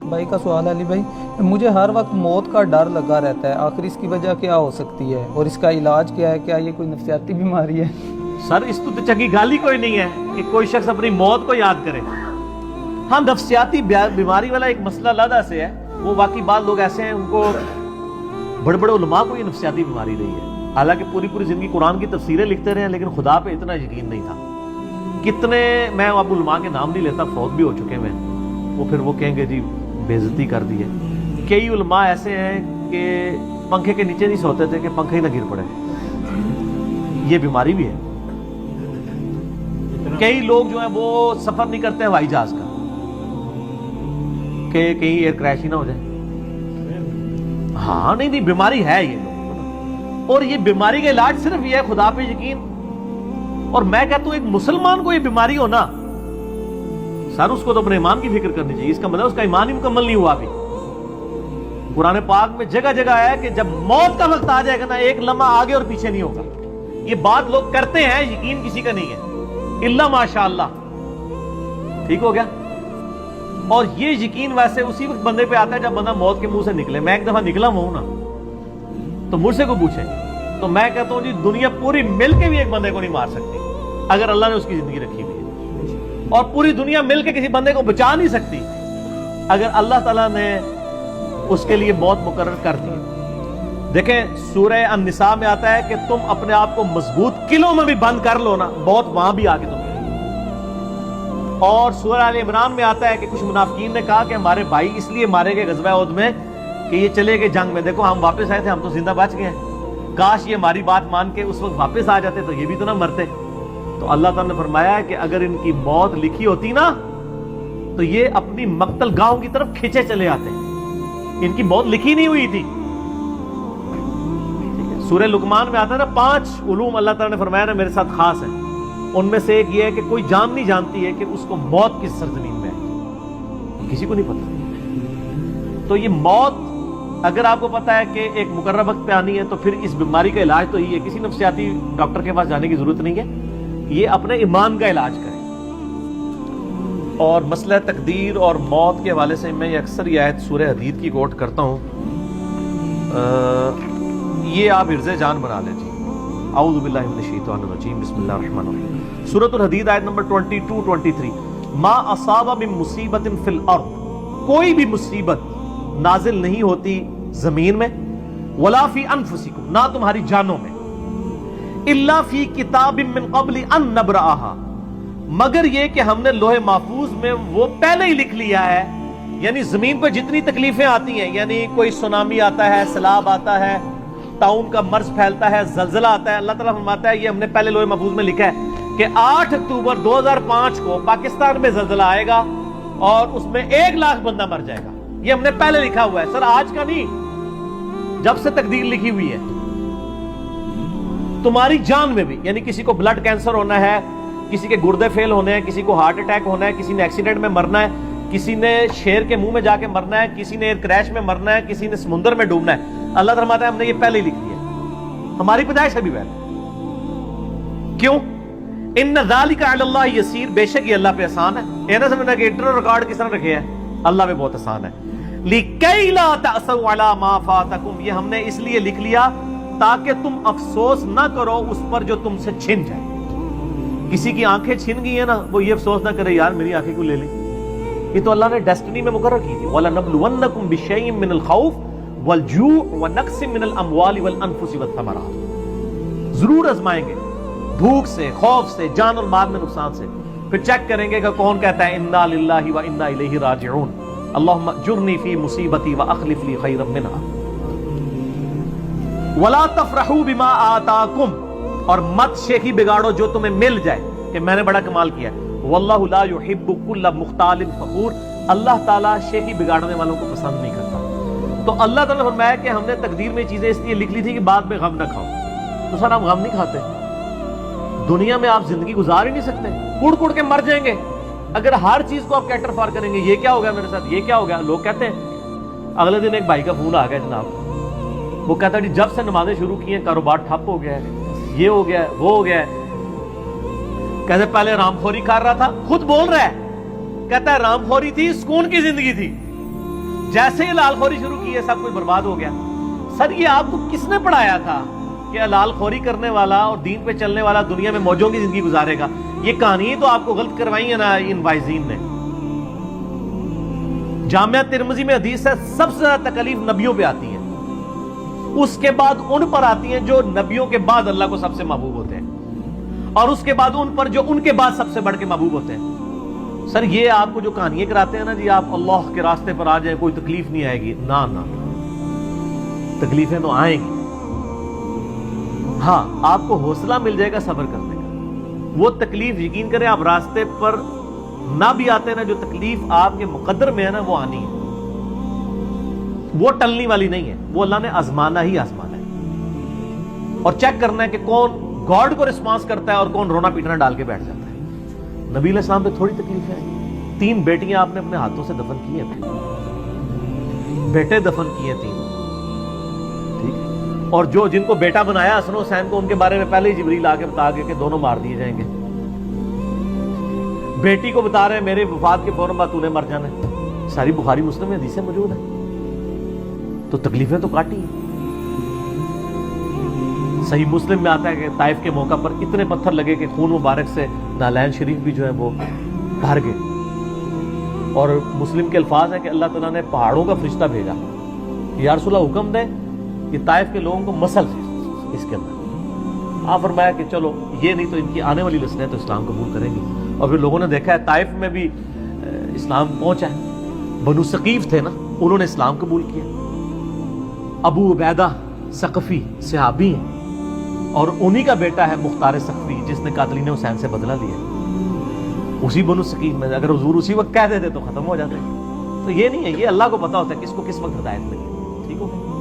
بھائی کا سوال ہے علی بھائی، مجھے ہر وقت موت کا ڈر لگا رہتا ہے، آخر اس کی وجہ کیا ہو سکتی ہے اور اس کا علاج کیا ہے؟ کیا یہ کوئی نفسیاتی بیماری ہے؟ سر اس تو چنگی گالی کوئی نہیں ہے کہ کوئی شخص اپنی موت کو یاد کرے. ہاں نفسیاتی بیماری والا ایک مسئلہ علیحدہ سے ہے، وہ واقعی بعض لوگ ایسے ہیں ان کو بڑے بڑے علماء کو یہ نفسیاتی بیماری رہی ہے، حالانکہ پوری زندگی قرآن کی تفسیریں لکھتے رہے ہیں لیکن خدا پہ اتنا یقین نہیں تھا. کتنے، میں اب علماء کے نام نہیں لیتا، فوت بھی ہو چکے ہیں، وہ پھر وہ کہیں گے جی بے عزتی کر دی ہے. کئی علماء ایسے ہیں کہ پنکھے کے نیچے نہیں سوتے تھے کہ پنکھے ہی نہ گر پڑے، یہ بیماری بھی ہے. کئی لوگ جو ہیں وہ سفر نہیں کرتے ہوائی جہاز کا کہ کہیں ایئر کریش ہی نہ ہو جائے. ہاں نہیں بیماری ہے یہ لوگ، اور یہ بیماری کا علاج صرف یہ ہے خدا پہ یقین. اور میں کہتا ہوں ایک مسلمان کو یہ بیماری ہو نا سر، اس کو تو اپنے ایمان کی فکر کرنی چاہیے. اس کا مطلب اس کا ایمان ہی مکمل نہیں ہوا ابھی. قرآن پاک میں جگہ جگہ ہے کہ جب موت کا وقت آ جائے گا نا ایک لمحہ آگے اور پیچھے نہیں ہوگا. یہ بات لوگ کرتے ہیں، یقین کسی کا نہیں ہے الا ماشاء اللہ. ٹھیک ہو گیا؟ اور یہ یقین ویسے اسی وقت بندے پہ آتا ہے جب بندہ موت کے منہ سے نکلے. میں ایک دفعہ نکلا ہوں نا تو مجھ سے کوئی پوچھے تو میں کہتا ہوں جی دنیا پوری مل کے بھی ایک بندے کو نہیں مار سکتی اگر اللہ نے اس کی زندگی رکھی ہوئی ہے، اور پوری دنیا مل کے کسی بندے کو بچا نہیں سکتی اگر اللہ تعالیٰ نے اس کے لیے موت مقرر کر دی. دیکھیں سورہ النساء میں آتا ہے کہ تم اپنے آپ کو مضبوط قلعوں میں بھی بند کر لو نا، موت وہاں بھی آگے تم. اور سورہ آل عمران میں آتا ہے کہ کچھ منافقین نے کہا کہ ہمارے بھائی اس لیے مارے گئے غزوہ احد میں کہ یہ چلے گئے جنگ میں، دیکھو ہم واپس آئے تھے، ہم تو زندہ بچ گئے ہیں، کاش یہ ہماری بات مان کے اس وقت واپس آ جاتے تو یہ بھی تو نہ مرتے. تو اللہ تعالیٰ نے فرمایا ہے کہ اگر ان کی موت لکھی ہوتی نا تو یہ اپنی مقتل گاہوں کی طرف کھینچے چلے آتے. ان کی موت لکھی نہیں ہوئی تھی. سورہ لقمان میں آتا ہے نا 5 علوم اللہ تعالیٰ نے فرمایا نا میرے ساتھ خاص ہیں. ان میں سے ایک یہ ہے کہ کوئی جان نہیں جانتی ہے کہ اس کو موت کس سرزمین میں ہے، کسی کو نہیں پتا. تو یہ موت اگر آپ کو پتا ہے کہ ایک مقررہ وقت پہ آنی ہے تو پھر اس بیماری کا علاج تو یہ ہے، کسی نفسیاتی ڈاکٹر کے پاس جانے کی ضرورت نہیں ہے، یہ اپنے ایمان کا علاج کریں. اور مسئلہ تقدیر اور موت کے حوالے سے میں اکثر یہ آیت سورہ حدید کی کوٹ کرتا ہوں، یہ آپ حرز جان بنا لیں. جی اعوذ باللہ من الشیطان الرجیم، بسم اللہ الرحمن الرحیم. سورۃ الحدید آیت نمبر 22-23. ما اصاب من مصیبت فی الارض، کوئی بھی مصیبت نازل نہیں ہوتی زمین میں، ولا فی انفسکم، نہ تمہاری جانوں میں، الا فی کتاب من قبل ان نبرأہا، مگر یہ کہ ہم نے لوح محفوظ میں وہ پہلے ہی لکھ لیا ہے. یعنی زمین پہ جتنی تکلیفیں آتی ہیں، یعنی کوئی سونامی آتا ہے، سیلاب آتا ہے، طاعون کا مرض پھیلتا ہے، زلزلہ آتا ہے، اللہ تعالیٰ فرماتا ہے یہ ہم نے پہلے لوح محفوظ میں لکھا ہے کہ 8 اکتوبر 2005 کو پاکستان میں زلزلہ آئے گا اور اس میں 1 لاکھ بندہ مر جائے گا. یہ ہم نے پہلے لکھا ہوا ہے سر، آج کا نہیں، جب سے تقدیر لکھی ہوئی ہے. تمہاری جان میں بھی، یعنی کسی کو بلڈ کینسر ہونا ہے، کسی کے گردے فیل ہونے ہیں، کسی کو ہارٹ اٹیک ہونا ہے، کسی نے ایکسیڈنٹ میں مرنا ہے، کسی نے شیر کے منہ میں جا کے مرنا ہے، کسی نے ایئر کریش میں مرنا ہے، کسی نے سمندر میں ڈوبنا ہے. اللہ فرماتا ہے ہم نے یہ پہلے ہی لکھ دیا، ہماری پیدائش ابھی پہلے. کیوں؟ ان ذالک علی اللہ یسیر، بے شک یہ اللہ پہ آسان ہے. یہ نہ سمجھنا کہ انٹرنل ریکارڈ کس طرح رکھے ہیں، اللہ پہ بہت آسان ہے. لِكَيْ لَا تَأْسَوْا عَلَى مَا فَاتَكُمْ، یہ ہم نے اس لیے لکھ لیا تاکہ تم افسوس نہ کرو اس پر جو تم سے چھن جائے. کسی کی آنکھیں چھن گئی ہیں نا، وہ یہ افسوس نہ کرے یار میری آنکھیں کیوں لے لی. یہ تو اللہ نے ڈیسٹنی میں مقرر کی تھی. وَلَنَبْلُوَنَّكُمْ بِشَيْءٍ مِّنَ الْخَوْفِ وَالْجُوعِ وَنَقْصٍ مِّنَ الْأَمْوَالِ وَالْأَنفُسِ وَالثَّمَرَاتِ، ضرور آزمائیں گے بھوک سے، خوف سے، جان اور مال میں نقصان سے. پھر چیک کریں گے کہ کون کہتا ہے اِنَّا لِلَّهِ وَإِنَّا إِلَيْهِ رَاجِعُونَ، اللہم اجرنی فی مصیبتی واخلف لی خیرا منہا. ولا تفرحوا بما آتاکم، اور مت شیخی بگاڑو جو تمہیں مل جائے کہ میں نے بڑا کمال کیا. واللہ لا یحب کل مختال فخور، اللہ تعالیٰ شیخی بگاڑنے والوں کو پسند نہیں کرتا. تو اللہ تعالیٰ نے فرمایا کہ ہم نے تقدیر میں چیزیں اس لیے لکھ لی تھی کہ بعد میں غم نہ کھاؤ. تو سر آپ غم نہیں کھاتے، دنیا میں آپ زندگی گزار ہی نہیں سکتے، کڑ کڑ کے مر جائیں گے. اگر ہر چیز کو آپ کیٹر فار کریں گے، یہ کیا ہو گیا میرے ساتھ، یہ کیا ہو گیا. لوگ کہتے ہیں، اگلے دن ایک بھائی کا فون آ گیا جناب، وہ کہتا ہے جب سے نمازیں شروع کی ہیں کاروبار ٹھپ ہو گیا ہے، یہ ہو گیا ہے، وہ ہو گیا ہے. کہتے پہلے رام خوری کر رہا تھا، خود بول رہا ہے، کہتا ہے رام خوری تھی، سکون کی زندگی تھی، جیسے ہی حلال خوری شروع کی ہے سب کچھ برباد ہو گیا. سر یہ آپ کو کس نے پڑھایا تھا کہ حلال خوری کرنے والا اور دین پہ چلنے والا دنیا میں موجوں کی زندگی گزارے گا؟ یہ کہانی تو آپ کو غلط کروائی ہے نا ان وائزین نے. جامعہ ترمذی میں حدیث ہے سب سے زیادہ تکلیف نبیوں پہ آتی ہے، اس کے بعد ان پر آتی ہیں جو نبیوں کے بعد اللہ کو سب سے محبوب ہوتے ہیں، اور اس کے بعد ان پر جو ان کے بعد سب سے بڑھ کے محبوب ہوتے ہیں. سر یہ آپ کو جو کہانیاں کراتے ہیں نا جی آپ اللہ کے راستے پر آ جائیں کوئی تکلیف نہیں آئے گی، نہ تکلیفیں تو آئیں گی. ہاں آپ کو حوصلہ مل جائے گا صبر کرنے کا. وہ تکلیف یقین کریں آپ راستے پر نہ بھی آتے نا، جو تکلیف آپ کے مقدر میں ہے نا وہ آنی ہے، وہ ٹلنے والی نہیں ہے، وہ اللہ نے آزمانا ہی آزمانا ہے. اور چیک کرنا ہے کہ کون گاڈ کو رسپانس کرتا ہے اور کون رونا پیٹنا ڈال کے بیٹھ جاتا ہے. نبی علیہ السلام پہ تھوڑی تکلیف ہے. 3 بیٹیاں آپ نے اپنے ہاتھوں سے دفن کی ہیں، بیٹے دفن کیے 3، ٹھیک ہے. اور جو جن کو بیٹا بنایا حسن و حسین کو، ان کے بارے میں پہلے ہی جبریل آ کے بتا گئے کہ دونوں مار دیے جائیں گے. بیٹی کو بتا رہے ہیں میرے وفات کے فوراً بعد تو نے مر جانا ہے. ساری بخاری مسلم میں حدیثیں موجود ہیں. تو تکلیفیں تو کاٹی ہیں. صحیح مسلم میں آتا ہے کہ طائف کے موقع پر اتنے پتھر لگے کہ خون مبارک سے نالین شریف بھی جو ہے وہ بھر گئے. اور مسلم کے الفاظ ہیں کہ اللہ تعالیٰ نے پہاڑوں کا فرشتہ بھیجا، یا رسول اللہ حکم دیں کہ طائف کے لوگوں کو مسل اس کے اندر. آپ فرمایا کہ چلو یہ نہیں تو ان کی آنے والی نسلیں تو اسلام قبول کریں گی. اور پھر لوگوں نے دیکھا ہے طائف میں بھی اسلام پہنچا ہے. بنو ثقیف تھے نا، انہوں نے اسلام قبول کیا. ابو عبیدہ ثقفی صحابی ہیں، اور انہی کا بیٹا ہے مختار ثقفی جس نے قاتلین حسین سے بدلہ لیا. اسی بنو ثقیف میں اگر حضور اسی وقت کہہ دیتے تو ختم ہو جاتے. تو یہ نہیں ہے، یہ اللہ کو پتا ہوتا ہے کس کو کس وقت ہدایت ملی. ٹھیک ہو گیا.